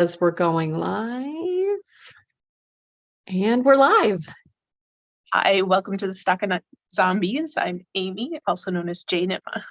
As we're going live, and we're live. Hi, welcome to the StockinetteZombies. I'm Amy, also known as Jane Emma.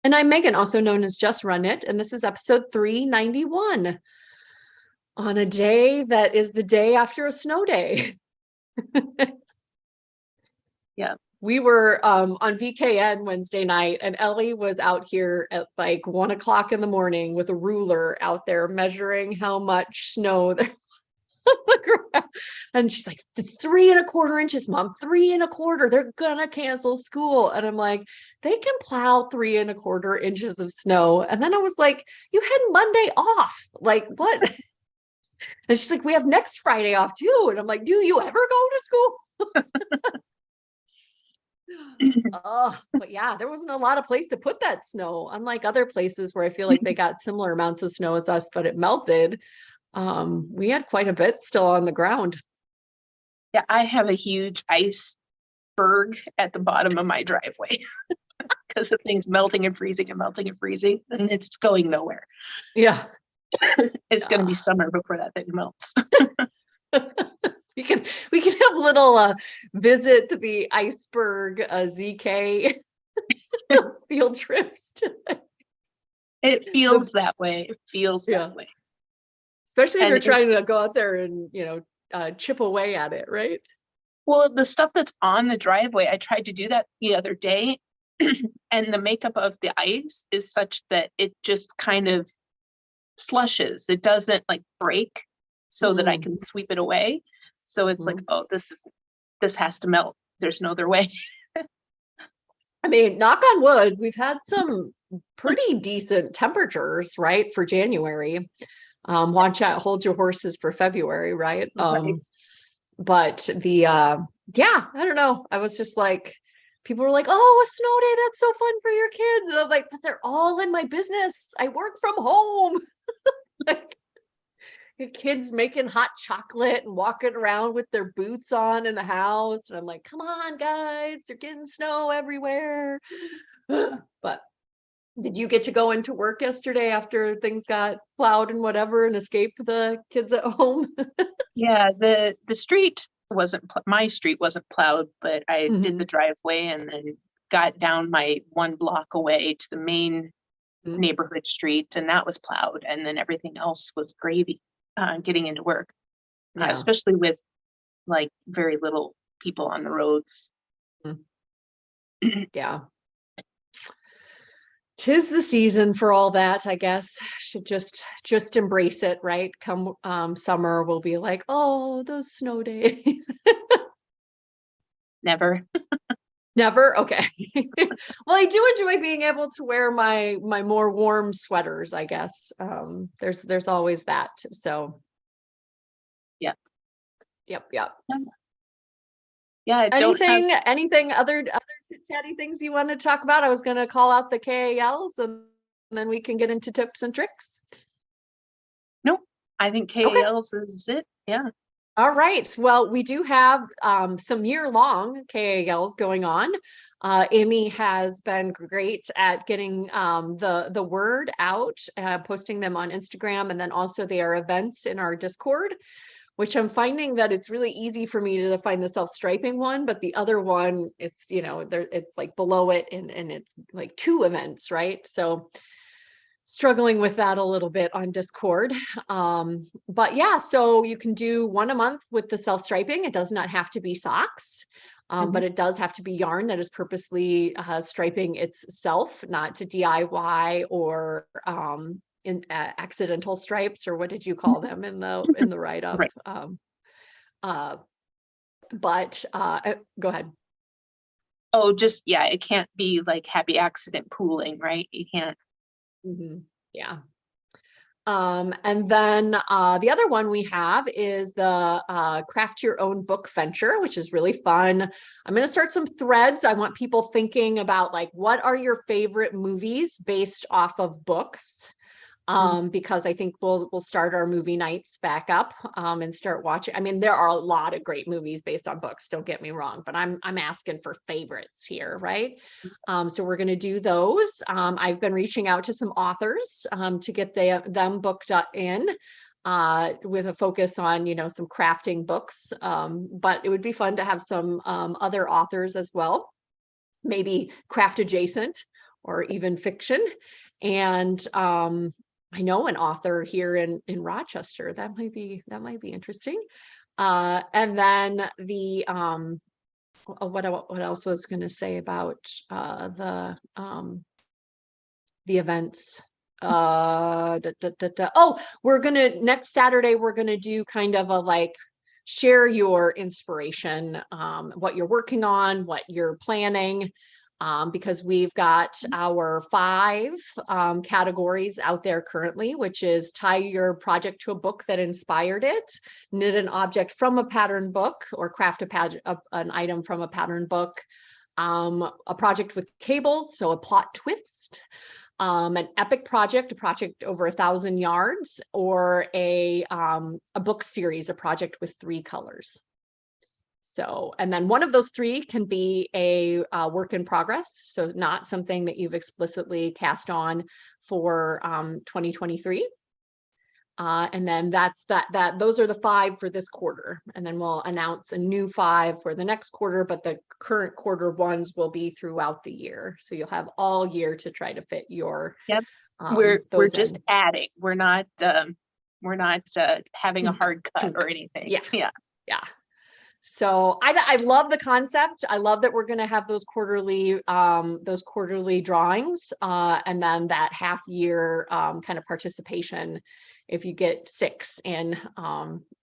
And I'm Megan, also known as Just Run It, and this is episode 391 on a day that is the day after a snow day. Yeah. We were on VKN Wednesday night, and Ellie was out here at like 1 o'clock in the morning with a ruler out there measuring how much snow there on the ground. And she's like, it's 3¼ inches, Mom, 3¼ They're gonna cancel school. And I'm like, they can plow 3¼ inches of snow. And then I was like, you had Monday off. Like, what? And she's like, we have next Friday off too. And I'm like, do you ever go to school? But yeah, there wasn't a lot of place to put that snow, unlike other places where I feel like they got similar amounts of snow as us, but it melted. We had quite a bit still on the ground. Yeah, I have a huge iceberg at the bottom of my driveway because the thing's melting and freezing and melting and freezing, and it's going nowhere. Yeah. It's going to be summer before that thing melts. we can have little visit the iceberg ZK field trips. It feels that way. It feels that way. Especially if you're trying to go out there and, chip away at it, right? Well, the stuff that's on the driveway, I tried to do that the other day, and the makeup of the ice is such that it just kind of slushes. It doesn't like break so that I can sweep it away. So it's like, oh, this has to melt. There's no other way. I mean, knock on wood, we've had some pretty decent temperatures, right, for January. Watch out, hold your horses for February, right? Right. But I don't know. I was just like, people were like, oh, a snow day, that's so fun for your kids. And I'm like, but they're all in my business. I work from home. Like, your kids making hot chocolate and walking around with their boots on in the house. And I'm like, come on, guys, they're getting snow everywhere. But did you get to go into work yesterday after things got plowed and whatever and escape the kids at home? Yeah, the street wasn't, my street wasn't plowed, but I did the driveway and then got down my 1 block away to the main neighborhood street, and that was plowed. And then everything else was gravy getting into work, especially with like very little people on the roads. Yeah. 'Tis the season for all that, I guess. Should just embrace it, right? Come summer, we'll be like, oh, those snow days. Never. Never? Okay. Well, I do enjoy being able to wear my more warm sweaters, I guess. There's always that. So yeah. Yep. Yeah. Anything other chatty things you want to talk about? I was going to call out the KALs and then we can get into tips and tricks. Nope. I think KALs is it. Yeah. All right. Well, we do have some year-long KALs going on. Amy has been great at getting the word out, posting them on Instagram, and then also there are events in our Discord, which I'm finding that it's really easy for me to find the self-striping one, but the other one, it's, it's like below it and it's like 2 events, right? So struggling with that a little bit on Discord. But yeah, so you can do 1 a month with the self-striping. It does not have to be socks, but it does have to be yarn that is purposely striping itself, not to DIY or in accidental stripes, or what did you call them in the write-up? Right. But go ahead. Oh, just, yeah, it can't be like happy accident pooling, right? You can't. Yeah. And then the other one we have is the Craft Your Own Book Venture, which is really fun. I'm going to start some threads. I want people thinking about like, what are your favorite movies based off of books? Because I think we'll start our movie nights back up and start watching. I mean, there are a lot of great movies based on books, don't get me wrong, but I'm asking for favorites here, right? So we're going to do those. I've been reaching out to some authors to get them booked in. with a focus on, some crafting books. But it would be fun to have some other authors as well, maybe craft adjacent or even fiction. And I know an author here in Rochester. That might be interesting. And then what else was going to say about the events? Oh, next Saturday, we're gonna do kind of a like share your inspiration, what you're working on, what you're planning, because we've got our 5 categories out there currently, which is tie your project to a book that inspired it, knit an object from a pattern book, or craft an item from a pattern book, a project with cables, so a plot twist, an epic project, a project over 1,000 yards, or a book series, a project with 3 colors. So, and then one of those 3 can be a work in progress. So not something that you've explicitly cast on for 2023. And then those are the 5 for this quarter. And then we'll announce a new 5 for the next quarter, but the current quarter ones will be throughout the year. So you'll have all year to try to fit your, Yep. We're just adding. We're not having a hard cut or anything. Yeah. So I love the concept. I love that we're going to have those quarterly drawings, and then that half year kind of participation. If you get 6 in,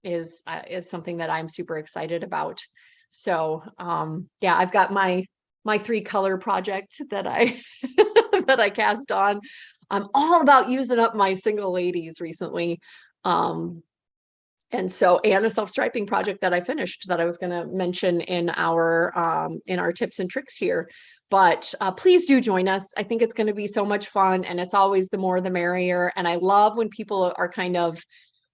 is something that I'm super excited about. So yeah, I've got my 3 color project that I that I cast on. I'm all about using up my single ladies recently. And a self-striping project that I finished that I was going to mention in our tips and tricks here. But please do join us. I think it's going to be so much fun, and it's always the more the merrier. And I love when people are kind of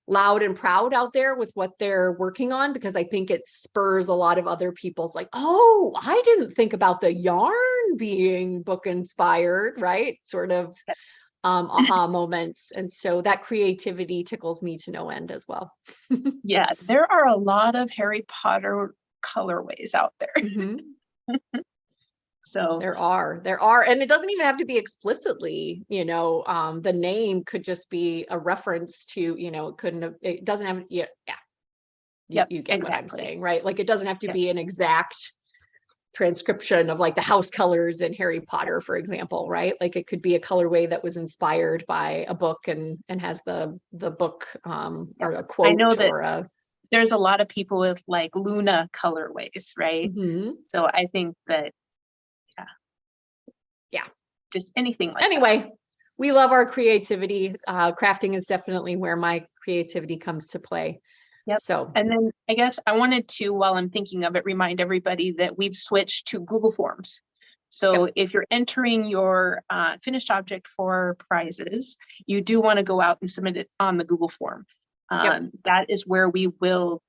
loud and proud out there with what they're working on, because I think it spurs a lot of other people's like, oh, I didn't think about the yarn being book inspired, right? Sort of aha moments. And so that creativity tickles me to no end as well. Yeah, there are a lot of Harry Potter colorways out there. So there are, and it doesn't even have to be explicitly, the name could just be a reference to, it doesn't have, you get exactly what I'm saying, right? Like it doesn't have to be an exact transcription of like the house colors in Harry Potter, for example, right? Like it could be a colorway that was inspired by a book and has the book or a quote. I know that there's a lot of people with like Luna colorways, right? So I think that just anything like that. We love our creativity. Crafting is definitely where my creativity comes to play. Yep. So, and then I guess I wanted to, while I'm thinking of it, remind everybody that we've switched to Google Forms. So if you're entering your finished object for prizes, you do want to go out and submit it on the Google form. That is where we will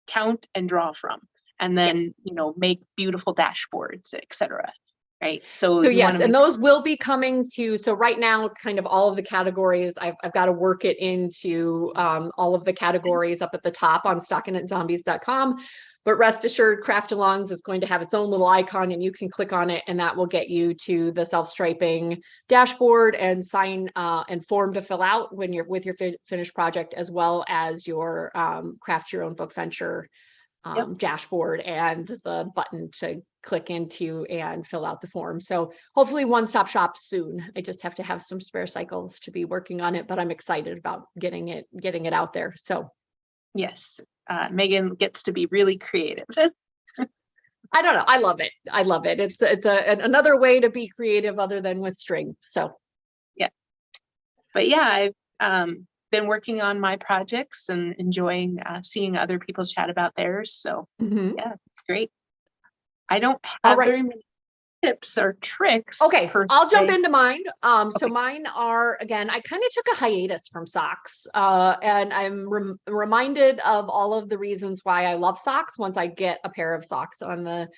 count and draw from, and then make beautiful dashboards, etc. Right. So yes, and those will be coming to, so right now, kind of all of the categories, I've got to work it into all of the categories up at the top on StockinetteZombies.com. But rest assured, Craftalongs is going to have its own little icon, and you can click on it, and that will get you to the self-striping dashboard and sign and form to fill out when you're with your finished project, as well as your craft your own book venture dashboard and the button to click into and fill out the form. So hopefully one-stop shop soon. I just have to have some spare cycles to be working on it, but I'm excited about getting it out there. So yes, Megan gets to be really creative. I don't know. I love it. It's another way to be creative other than with string. So yeah, but yeah, I've been working on my projects and enjoying seeing other people chat about theirs. So yeah, it's great. I don't have very many tips or tricks. Okay, I'll jump into mine. So mine are, again, I kind of took a hiatus from socks, and I'm reminded of all of the reasons why I love socks once I get a pair of socks on the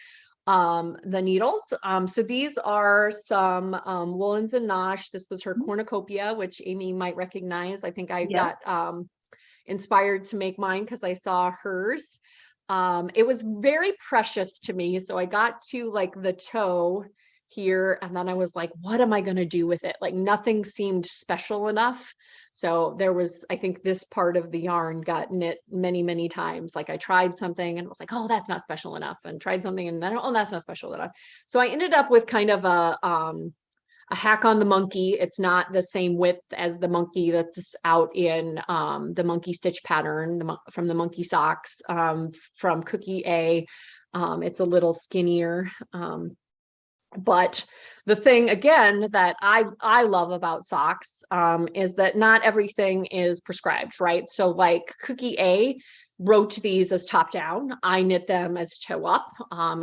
needles. So these are some Woolens and Nosh. This was her cornucopia, which Amy might recognize. I think I got inspired to make mine because I saw hers. It was very precious to me. So I got to like the toe here, and then I was like, what am I going to do with it? Like nothing seemed special enough. So there was, I think this part of the yarn got knit many, many times. Like I tried something and was like, oh, that's not special enough, and tried something and then, oh, that's not special enough. So I ended up with kind of a hack on the monkey. It's not the same width as the monkey that's out in the monkey stitch pattern from the monkey socks from Cookie A. It's a little skinnier. But the thing again that I love about socks is that not everything is prescribed, right? So like Cookie A wrote these as top down. I knit them as toe up.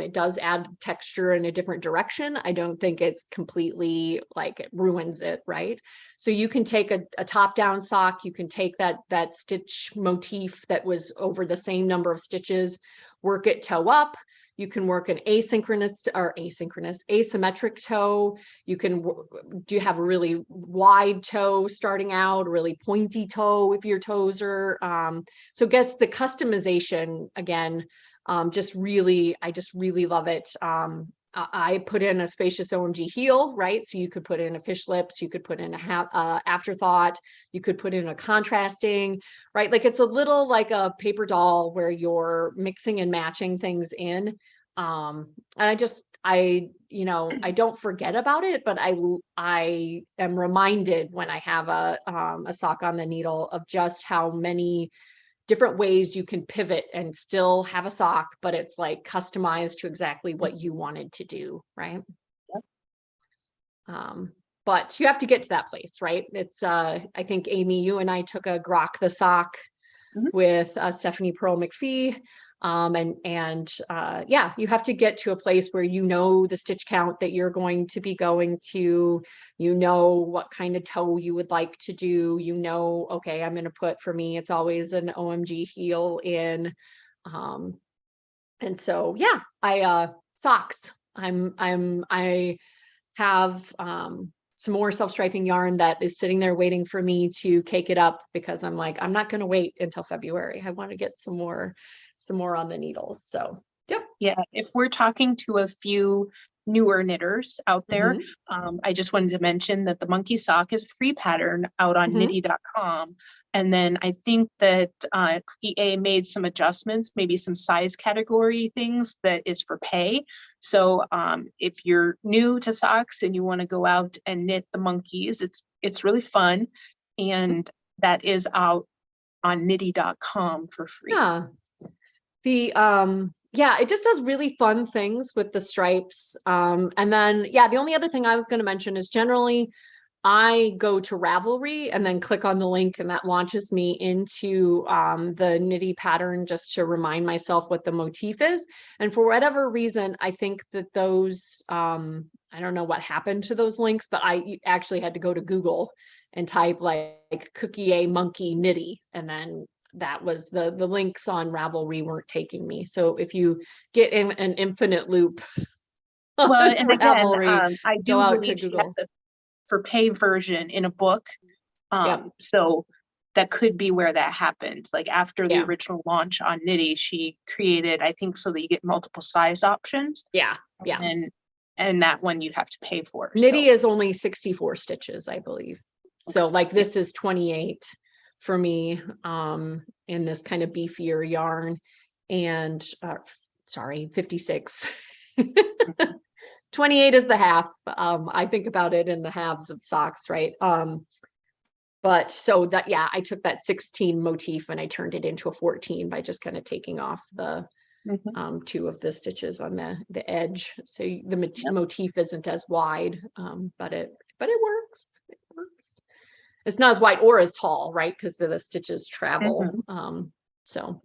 It does add texture in a different direction. I don't think it's completely like it ruins it, right? So you can take a top down sock. You can take that stitch motif that was over the same number of stitches, work it toe up. You can work an asymmetric toe. You can have a really wide toe starting out, a really pointy toe if your toes are. So I guess the customization again, I just really love it. I put in a spacious OMG heel, right? So you could put in a fish lips, you could put in a afterthought, you could put in a contrasting, right? Like it's a little like a paper doll where you're mixing and matching things in. And I don't forget about it, but I am reminded when I have a sock on the needle of just how many different ways you can pivot and still have a sock, but it's like customized to exactly what you wanted to do, right? Yep. But you have to get to that place, right? It's I think Amy, you and I took a Grok the sock with Stephanie Pearl McPhee. Yeah, you have to get to a place where you know the stitch count that you're going to be going to, you know what kind of toe you would like to do, okay, I'm going to put, for me, it's always an OMG heel in. And so, yeah, socks. I have some more self-striping yarn that is sitting there waiting for me to cake it up because I'm like, I'm not going to wait until February. I want to get some more on the needles. So, yep. Yeah, if we're talking to a few newer knitters out there, I just wanted to mention that the monkey sock is a free pattern out on nitty.com. And then I think that Cookie A made some adjustments, maybe some size category things that is for pay. So if you're new to socks and you want to go out and knit the monkeys, it's really fun. And that is out on nitty.com for free. Yeah. Yeah, it just does really fun things with the stripes. And then, yeah, the only other thing I was going to mention is generally I go to Ravelry and then click on the link and that launches me into the Knitty pattern just to remind myself what the motif is. And for whatever reason, I think that those, I don't know what happened to those links, but I actually had to go to Google and type like Cookie A monkey Knitty, and then that was the links on Ravelry weren't taking me. So if you get in an infinite loop, well, and Ravelry, again, I do believe she has a for pay version in a book. So that could be where that happened. Like after the original launch on Knitty, she created, I think, so that you get multiple size options. Yeah. And that one you have to pay for. Knitty is only 64 stitches, I believe. So like this is 28 for me in this kind of beefier yarn, and sorry, 56. 28 is the half. I think about it in the halves of socks, right? But so that, yeah, I took that 16 motif and I turned it into a 14 by just kind of taking off the two of the stitches on the edge. So the motif isn't as wide, but it works. It works. It's not as wide or as tall, right? Because the stitches travel. So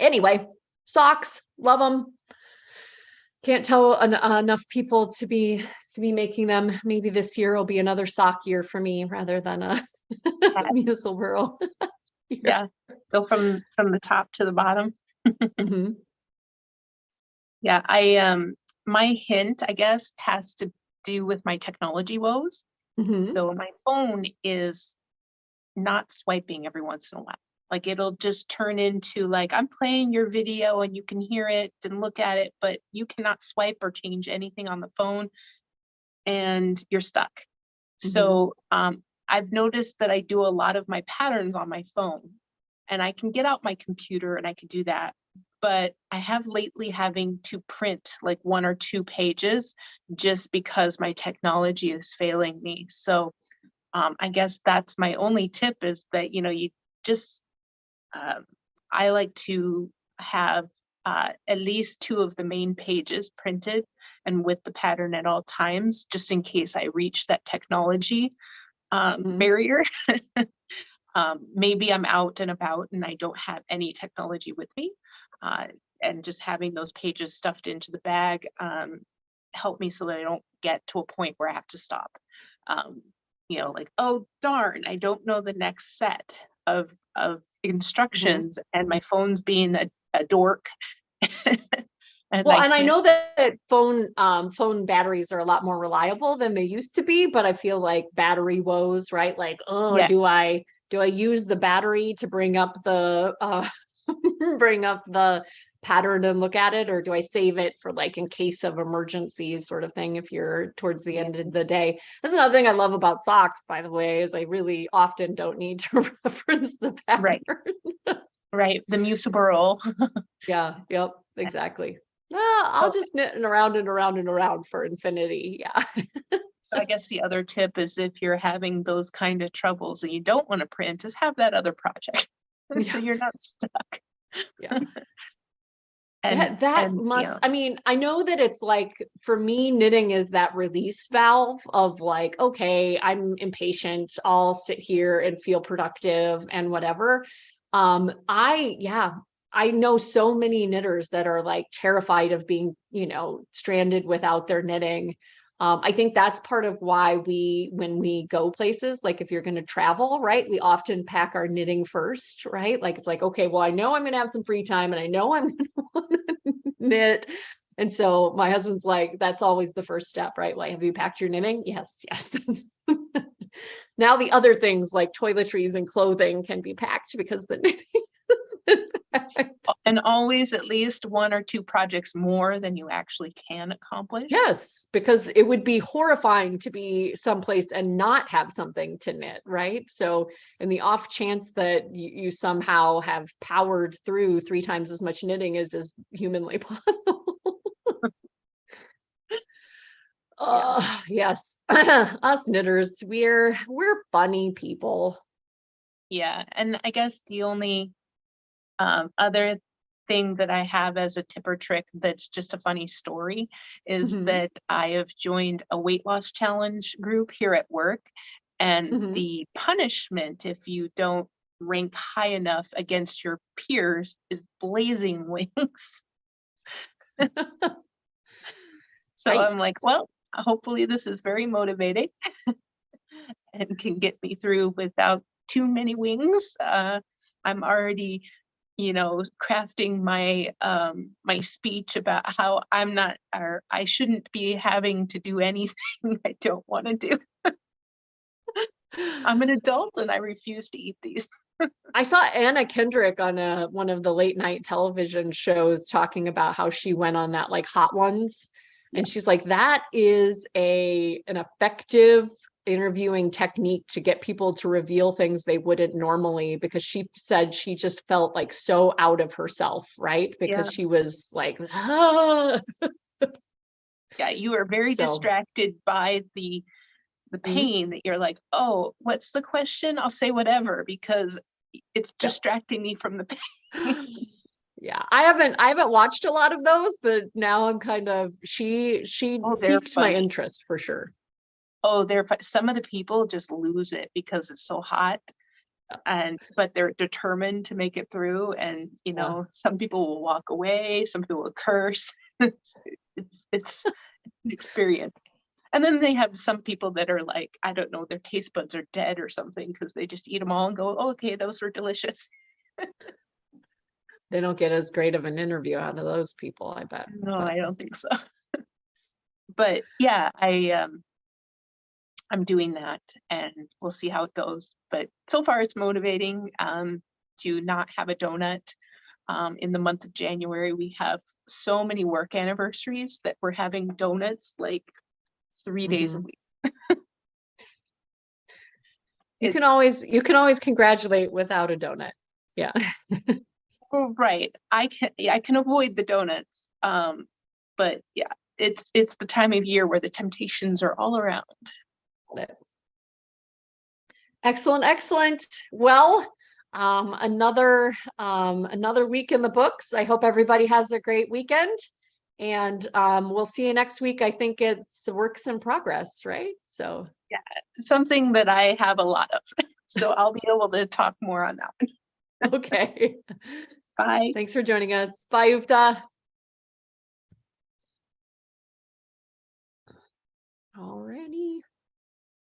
anyway, socks, love them. Can't tell enough people to be making them. Maybe this year will be another sock year for me rather than a Muselburrow. Yeah, go from the top to the bottom. Yeah, my hint, I guess, has to do with my technology woes. So my phone is not swiping every once in a while. Like it'll just turn into like, I'm playing your video and you can hear it and look at it, but you cannot swipe or change anything on the phone and you're stuck. So I've noticed that I do a lot of my patterns on my phone, and I can get out my computer and I can do that. But I have lately having to print like 1 or 2 pages just because my technology is failing me. So I guess that's my only tip, is that, you know, you just, I like to have at least 2 of the main pages printed and with the pattern at all times, just in case I reach that technology barrier. Maybe I'm out and about and I don't have any technology with me. And just having those pages stuffed into the bag help me so that I don't get to a point where I have to stop. You know, like, oh darn, I don't know the next set of instructions, and my phone's being a dork. And Well, I and I can't. know that phone batteries are a lot more reliable than they used to be, but I feel like battery woes, right? Like, oh, Yeah, do I use the battery to bring up the bring up the pattern and look at it, or do I save it for like in case of emergencies sort of thing if you're towards the yeah, end of the day? That's another thing I love about socks, by the way, is I really often don't need to reference the pattern. right, right. The Musaburl. Yeah, yep, exactly. I'll So just knit and around and around and around for infinity. Yeah. So I guess the other tip is, if you're having those kind of troubles and you don't want to print, is have that other project so Yeah. you're not stuck. Yeah. And That you must, know, I mean, I know that it's like, for me, knitting is that release valve of like, okay, I'm impatient. I'll sit here and feel productive and whatever. Yeah, I know so many knitters that are like terrified of being, stranded without their knitting. I think that's part of why when we go places, like if you're going to travel, right, we often pack our knitting first, right? Like it's like, okay, well, I know I'm going to have some free time and I know I'm going to want to knit. And so my husband's like, that's always the first step, right? Like, have you packed your knitting? Yes, yes. Now the other things like toiletries and clothing can be packed because the knitting is packed. and always at least 1 or 2 projects more than you actually can accomplish. Yes, because it would be horrifying to be someplace and not have something to knit, right? So, in the off chance that you somehow have powered through 3 times as much knitting as is humanly possible. Yeah. Yes, us knitters, we're funny people. Yeah. And I guess the only other thing that I have as a tip or trick that's just a funny story is Mhm, that I have joined a weight loss challenge group here at work. And mhm. the punishment if you don't rank high enough against your peers is blazing wings. So I'm like, Yikes. well, hopefully this is very motivating and can get me through without too many wings. I'm already, you know, crafting my speech about how I'm not, or I shouldn't be having to do anything I don't want to do. I'm an adult and I refuse to eat these. I saw Anna Kendrick on one of the late night television shows talking about how she went on that like Hot Ones. And she's Yes. like, that is an effective interviewing technique to get people to reveal things they wouldn't normally, because she said she just felt like so out of herself, right? Yeah. Because she was like, ah. Yeah. You are very So distracted by the mm, pain that you're like, oh, what's the question? I'll say whatever because it's yep. distracting me from the pain. Yeah, I haven't watched a lot of those, but now I'm kind of she Oh, they're piqued my funny. interest for sure. Oh, some of the people just lose it because it's so hot, and but they're determined to make it through. And you Yeah. know, some people will walk away, some people will curse. it's it's an experience. And then they have some people that are like, I don't know, their taste buds are dead or something because they just eat them all and go, oh, okay, those were delicious. They don't get as great of an interview out of those people, I bet. No, But I don't think so. But yeah, I'm doing that and we'll see how it goes. But so far it's motivating. to not have a donut. In the month of January, we have so many work anniversaries that we're having donuts like 3 days a week. You can always congratulate without a donut. Yeah. Oh, right. I can avoid the donuts. But yeah, it's the time of year where the temptations are all around. Excellent, excellent. Well, another week in the books. I hope everybody has a great weekend, and we'll see you next week. I think it's works in progress, right? So yeah, something that I have a lot of, so I'll be able to talk more on that one. Okay. Bye. Thanks for joining us. Bye, Uvda. All right.